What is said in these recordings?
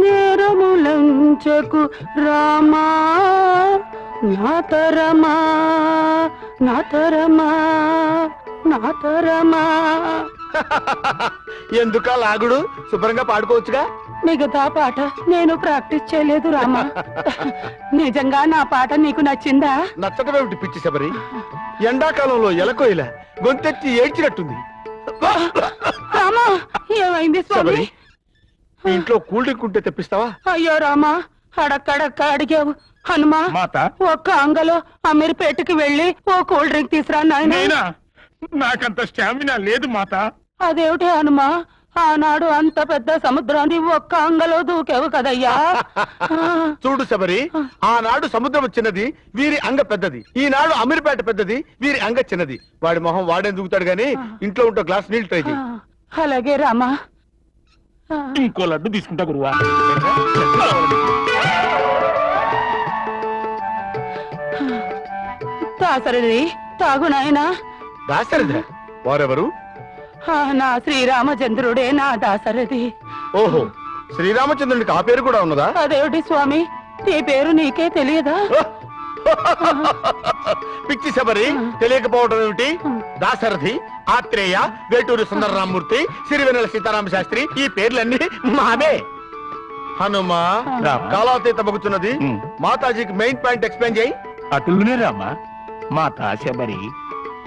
నేరములంచకు రామా నాతరమా నాతరమా నాతరమా. ఎందుకా లాగుడు? శుభ్రంగా పాడుకోవచ్చుగా. మిగతా పాట నేను ప్రాక్టీస్ చేయలేదు రామా. నిజంగా నా పాట నీకు నచ్చిందా? నచ్చటమేమిటి పిచ్చి శబరి? ఎండాకాలంలో ఎలకోయిల గొంతెత్తి ఏడ్చినట్టుంది. రామా ఏమైంది స్వామి? ఇంట్లో కూల్ డ్రింక్ ఉంటే తెప్పిస్తావా? అయ్యో రామా అడక్కడక్క అడిగావు. హనుమా ఒక్క అంగలో అమీర్పేటకి వెళ్ళి ఓ కూల్ డ్రింక్ తీసురా నాయనా. నాకంత స్టామినా లేదు మాత. అదేమిటి హనుమా, ఆనాడు అంత పెద్ద సముద్రాన్ని ఒక్క అంగలో దూకేవు కదయ్యా. చూడు శబరి, ఆనాడు సముద్రం చిన్నది, వీరి అంగ పెద్దది. ఈనాడు అమీర్పేట పెద్దది, వీరి అంగ చిన్నది. వాడి మొహం వాడే దూకుతాడు గాని ఇంట్లో ఉంటే గ్లాస్ నీళ్ళు ట్రై చేయి. అలాగే రామా. ఇంకో లడ్డు తీసుకుంటా గురువా. దాసరిది తాగు నాయనా. దాసరిదా? వారెవరు? నా శ్రీరామచంద్రుడే నా దాసరిది. ఓహో, శ్రీరామచంద్రునికి ఆ పేరు కూడా ఉన్నదా? అదేమిటి స్వామి, నీ పేరు నీకే తెలియదా? పిచ్చి శబరి, తెలియకపోవడం ఏమిటి? దాశరథి, ఆత్రేయ, వేటూరి సుందరరామూర్తి, సిరివెన్నెల సీతారామ శాస్త్రి, ఈ పేర్లన్నీ మావే. హనుమా కాలాతీత మగుతున్నది. మాతాజీకి మెయిన్ పాయింట్ ఎక్స్ప్లెయిన్ చేయి. అటునే రామా. మాతా శబరి,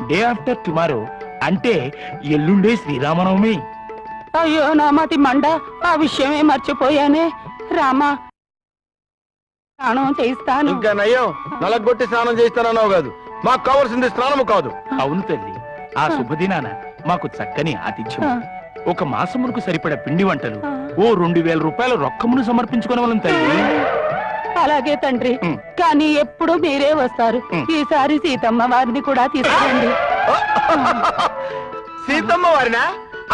డే ఆఫ్టర్ టుమారో అంటే ఎల్లుండే శ్రీరామనవమి. అయ్యో నా మతి మండ, ఆ విషయమే మర్చిపోయానే. రామా స్నానం చేయిస్తాను. ఇంకా నయ్యం, నలగొట్టి స్నానం చేయిస్తానన్నావు కాదు. మాకు కావాల్సింది స్నానము కాదు. అవును తల్లి, ఆ శుభదినాన మాకు చక్కని ఆతిథ్యం, ఒక మాసమునకు సరిపడ పిండి వంటలు, ఓ 2000 రూపాయల రొక్కమును సమర్పించుకోవాలని తల్లి. అలాగే తండ్రి, కానీ ఎప్పుడు మీరే వస్తారు. ఈసారి సీతమ్మ వారిని కూడా తీసుకురండి. సీతమ్మ వారినా?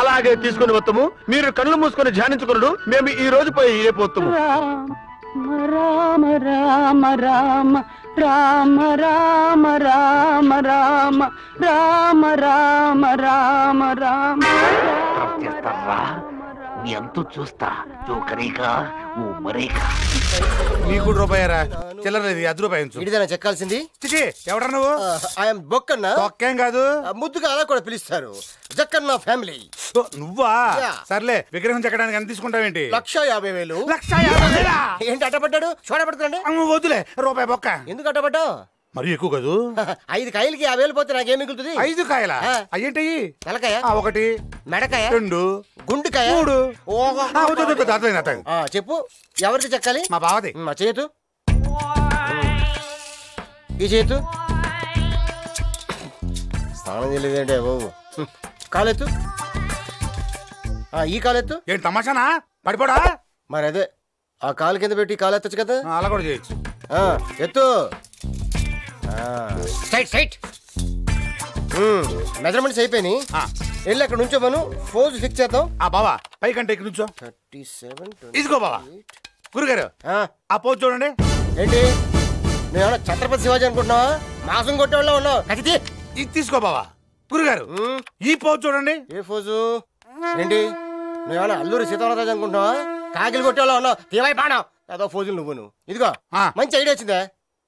అలాగే తీసుకుని వస్తాము. మీరు కళ్ళు మూసుకొని ధ్యానించుకున్నాడు, మేము ఈ రోజు పోయి రేపోతాము. రామ రామ రామ రామ రామ రామ రామ రామ రామ రామ రామ ఎంత చూస్తా జోకరేగా ఓ మరేగా. నీకు రూపాయరా చిల్లరది, ₹10 ఇడిదైనా చెక్కాల్సింది. ఎవడ నువ్వు? ఐఎమ్ బొక్కన్న. బొక్కేం కాదు, ముద్దుగా అలా కూడా పిలుస్తారు. జక్కన్న ఫ్యామిలీ. నువ్వా? సర్లే, విగ్రహం చెక్కడానికి ఎంత తీసుకుంటావేంటి? 1,50,000. 1,50,000? ఏంటి అట్టపడ్డాడు? చూడబడుతుందండి. వద్దులే, రూపాయి బొక్క. ఎందుకు అట్టపడ్డావు? మరి ఎక్కువ కాదు. 5 కాయలకి 50,000 పోతే నాకేం మిగులుతుంది? 5 కాయల అయ్యేంటి? తలకాయ 1, మెడకాయ 2, గుండెకాయ 3. చెప్పు, ఎవరికి చెక్కాలి? మా బావది. మా చేతు, ఈ చేతు. స్నానం చేయలేదేంటే బాబు. కాలెత్తు, ఈ కాలెత్తు. ఏంటి తమాషానా? పడిపోడా? మరి అదే, ఆ కాలు కింద పెట్టి కాలు ఎత్తచ్చు కదా. అలా కూడా చేయొచ్చు. ఎత్తు. మెజర్మెంట్స్ అయిపోయినాయి. వెళ్ళి అక్కడ నుంచో మనం ఫోజ్ ఫిక్స్ చేద్దాం. బావా పైకంటే ఇక్కడ నుంచో. 37. ఇదిగో బావా. గురుగారు ఆ పోజ్ చూడండి. ఏంటి, నేను ఛత్రపతి శివాజీ అనుకుంటున్నావా? మాసం కొట్టేవాళ్ళ ఉన్నావు. కత్తి ఇది తీసుకో బావా. గురుగారు ఈ పోజ్ చూడండి. ఏ ఫోజు? ఏంటి, నువ్వేమన్నా అల్లూరి సీతారామరాజు అనుకుంటున్నావా? కాకిలు కొట్టేవాళ్ళ ఉన్నావు. తీవై పాడం ఏదో ఫోజులు నువ్వు. ఇదిగో మంచి ఐడియా వచ్చిందా?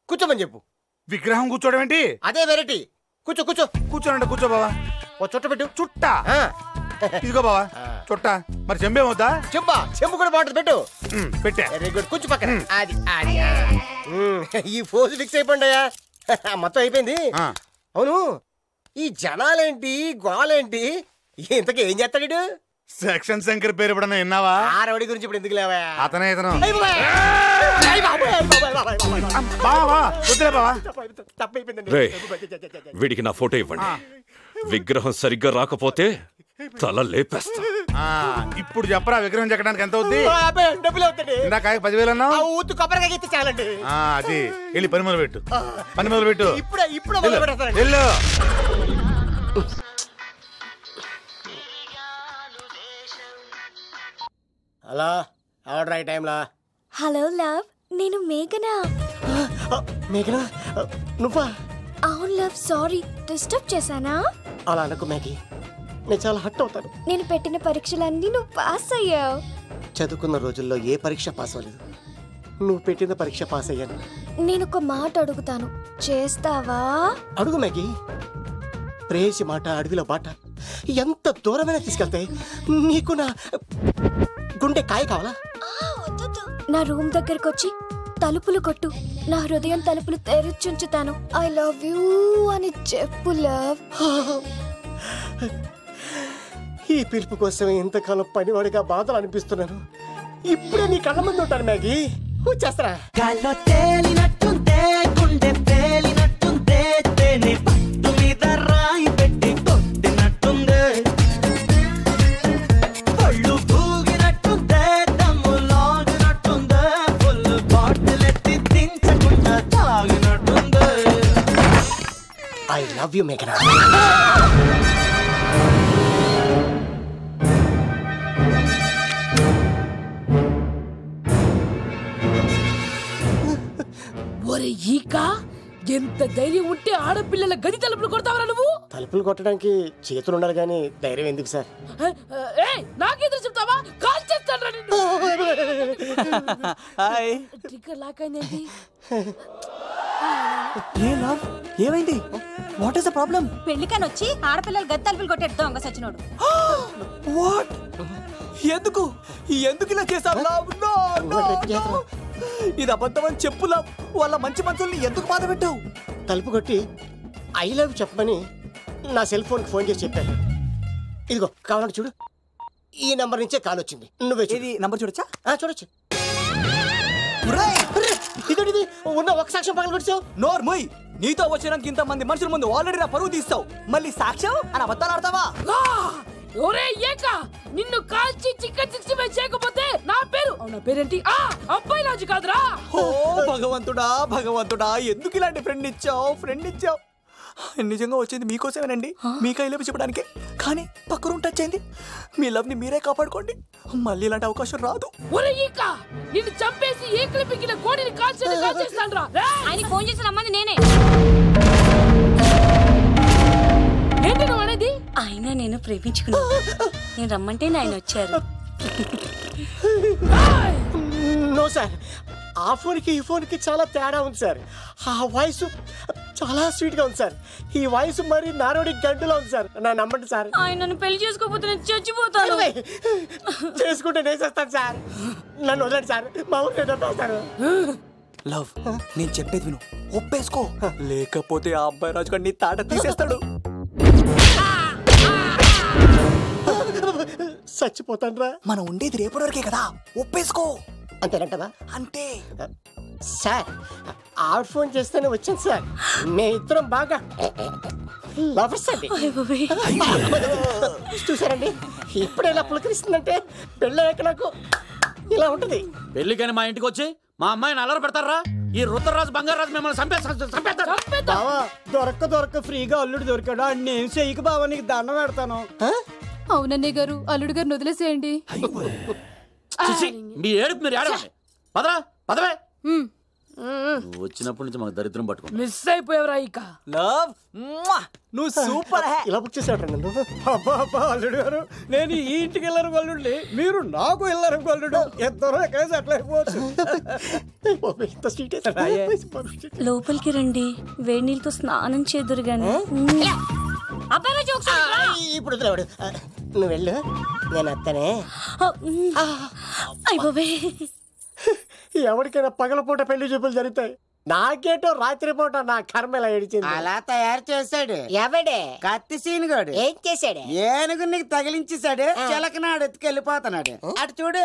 కూర్చోమని చెప్పు. విగ్రహం కూర్చోవడం ఏంటి? అదే వెరైటీ. కూర్చో కూర్చో. కూర్చోనండి. కూర్చో బావా. ఓ చుట్ట పెట్టు. చుట్ట? ఇదిగో బావా చుట్ట. మరి చెంబేమవుతా? చెంబా, చెంబు కూడా బాగుంటుంది. పెట్టు. పెట్టా. Very good. కూర్చో పక్కన. అది అది ఈ ఫోజు ఫిక్స్ అయిపోయిందయ్యా. మొత్తం అయిపోయింది. అవును, ఈ జనాలేంటి, గోలేంటి, ఇంతకీ ఏం చేస్తాడు? సెక్షన్ శంకర్ పేరు ఎప్పుడన్నా విన్నావా? ఆ రౌడీ గురించి ఇప్పుడు ఎందుకు లేవా? అతనే ఇతను. వీడికి నా ఫోటో ఇవ్వండి. విగ్రహం సరిగ్గా రాకపోతే తల లేపేస్తా. ఇప్పుడు చెప్పరా విగ్రహం చెక్కడానికి ఎంత అవుద్ది? డబ్బులు అవుతాయి. ఇందాక 10,000 అన్నావు. ఊతు కొబ్బరికాయ ఇస్తే చాలండి. అది వెళ్ళి పని మొదలు పెట్టు. పని మొదలు పెట్టు. ఇప్పుడు వెళ్ళు. హలో, ఆర్డర్ అయ్యే టైంలా. హలో లవ్, నేను మేఘనా. మేఘనా నువ్వా? అవును లవ్, సారీ డిస్టర్బ్ చేశానా? అలా అనకు మేఘి, నేను చాలా హట్ అవుతాను. నేను పెట్టిన పరీక్షలన్నీ నువ్వు పాస్ అయ్యావు. చదువుకున్న రోజుల్లో ఏ పరీక్ష పాస్ అవ్వలేదు. నువ్వు పెట్టిన పరీక్ష పాస్ అయ్యాను. నేను ఒక మాట అడుగుతాను, చేస్తావా? అడుగు మ్యాగీ. ప్రేయసి మాట అడవిలో బాట ఎంత దూరమైనా తీసుకెళ్తాయి. నీకు నా గుండె కాయ కావాలా? నా రూమ్ దగ్గరకు వచ్చి తలుపులు కొట్టు, నా హృదయం తలుపులు తెరిచుంచుతాను. ఐ లవ్ యూ అని చెప్పు లవ్. ఈ పిలుపు కోసం ఇంతకాలం పనివాడిగా బాధలు అనిపిస్తున్నాను. ఇప్పుడే నీ కళ్ళ ముందు ఉంటాను మ్యాగీ. వచ్చేస్తారా? గాల్లో తేలినట్టుందే, గుండె తేలినట్టుందే, తేనె పట్టు మీద రాయి పెట్టి కొట్టినట్టుందే, పళ్ళు పూగినట్టుందే, దమ్ము లాగినట్టుందే, ఫుల్ బాటిల్ ఎత్తి దించకుండా తాగినట్టుందే. ఐ లవ్ యూ మేఘనా. ఎంత ధైర్యం ఉంటే ఆడపిల్లల గది తలుపులు కొడతావరా నువ్వు? తలుపులు కొట్టడానికి చేతులు ఉండాలి కానీ ధైర్యం ఎందుకు సార్? నాకెదురు చెప్తావా? కాల్ చేస్తాను నిన్ను. ట్రిగ్గర్ లాక్ అయింది. ఏమైంది? What is the problem? పెళ్లికని వచ్చి ఆడపిల్లలు గది తలుపులు కొట్టాడు దొంగ సచ్చినోడు. వాట్? ఎందుకు ఇలా చేసావు? ఇది అబద్ధమని చెప్పులా. వాళ్ళ మంచి మనుషుల్ని ఎందుకు బాధ పెట్టావు? తలుపు కొట్టి ఐ లవ్ చెప్పమని నా సెల్ ఫోన్ కి ఫోన్ చేసి చెప్పాను. ఇదిగో కావాలంటే చూడు, ఈ నంబర్ నుంచే కాల్ వచ్చింది. నువ్వే ఇది నంబర్ చూడొచ్చా? చూడొచ్చు. ఇది ఉన్న ఒక సాక్ష్యం పగల కొట్టావు. నోర్ ముయ్. నీతో వచ్చినాక ఇంత మంది మనుషుల ముందు ఆల్రెడీ నా పరువు తీస్తావు, మళ్ళీ సాక్ష్యం అని అబద్ధాలు ఆడతావా? ఒరే ఏక, నిన్ను కాల్చి చికెన్ 65 చేయకపోతే నా పేరేంటి? అబ్బాయి రాజు కాదురా. ఓ భగవంతుడా, ఎందుకు ఇలాంటి ఫ్రెండ్ ఇచ్చావు? నిజంగా వచ్చింది మీకోసమేనండి, మీకు ఐ లవ్ చెప్పడానికి. కానీ పక్క రూమ్ టచ్ అయింది. మీ లవ్ ని మీరే కాపాడుకోండి, మళ్ళీ ఇలాంటి అవకాశం రాదు. ఒరే ఈక, నిన్ను చంపేసి ఏకలు పిగిన కోడిని కాల్చేస్తాను రా. ఆయనకి ఫోన్ చేసి రమ్మని నేనే. ఏంటి నువ్వు అనేది? ఆయన నేను ప్రేమించుకున్నాను. నేను రమ్మంటే ఆయన వచ్చారు. నో సార్, ఆ ఫోన్కి ఈ ఫోన్కి చాలా తేడా ఉంది సార్. ఆ వాయిస్ చాలా స్వీట్ గా ఉంది సార్. ఈ వాయిస్ మరి నారోడి గంటలో ఉంది సార్. నా నమ్మండి సార్. ఆయన నన్ను పెళ్లి చేసుకోకపోతే నేను చచ్చిపోతాను. చేసుకుంటే నేను చేస్తాను సార్. నన్ను వదలండి సార్, మా ఊరు చంపేస్తారు. లవ్, నేను చెప్పేది విను, ఒప్పేసుకో, లేకపోతే ఆ అబ్బాయి రాజు గారిని తాట తీసేస్తాడు. చచ్చిపోతాను రా. మనం ఉండేది రేపటి వరకే కదా, ఒప్పేసుకో. అంతేనంటవా? అంతే సార్. ఆవిడ ఫోన్ చేస్తేనే వచ్చాను సార్. మే ఇద్దరం బాగా లవర్స్ అండి. చూసారండి, ఇప్పుడు ఇలా పులకరిస్తుందంటే పెళ్ళయ్యాక నాకు ఇలా ఉంటది. పెళ్లికని మా ఇంటికి వచ్చి మా అమ్మాయిని అల్లరి పెడతారా? ఈ రుద్రరాజు బంగారాజు మిమ్మల్ని చంపేస్తారు. దొరక్క ఫ్రీగా అల్లుడు దొరికాడు. నేను చెయ్యికి బావ నీకు దండం పెడతాను. అవునన్నయ్య గారు, అల్లుడు గారిని వదిలేసేయండి. మీ ఏడుపు మీరు ఏడవండి. పదవే. వచ్చినప్పటి నుంచి మాకు దరిద్రం పట్టుకో. మిస్ అయిపోయావురా ఇక. లవ్, నువ్వు సూపర్. ఇలా బుక్ చేసాడు నన్ను. అబ్బా అల్లుడు గారు, నేను ఈ ఇంటికి వెళ్ళరు గల్లుండి, మీరు నాకు వెళ్ళరు గల్లుడు. ఇద్దరు ఎక్కడైతే అట్లా అయిపోవచ్చు. లోపలికి రండి, వేడి నీళ్ళతో స్నానం చేదురు గాని. ఇప్పుడు వదిలేవాడు. నువ్వు వెళ్ళు, నేను అత్తనే. ఎవరికైనా పగలపూట పెళ్లి చూపులు జరుగుతాయి, నాకేటో రాత్రిపూట నా కర్మ ఇలా ఏడిచింది. అలా తయారు చేశాడు ఎవడే? కత్తి సీనుగాడు. ఏం చేశాడు? ఏనుగు నీకు తగిలించేశాడు. చిలకనాడు ఎత్తుకెళ్ళిపోతున్నాడు. అటు చూడు.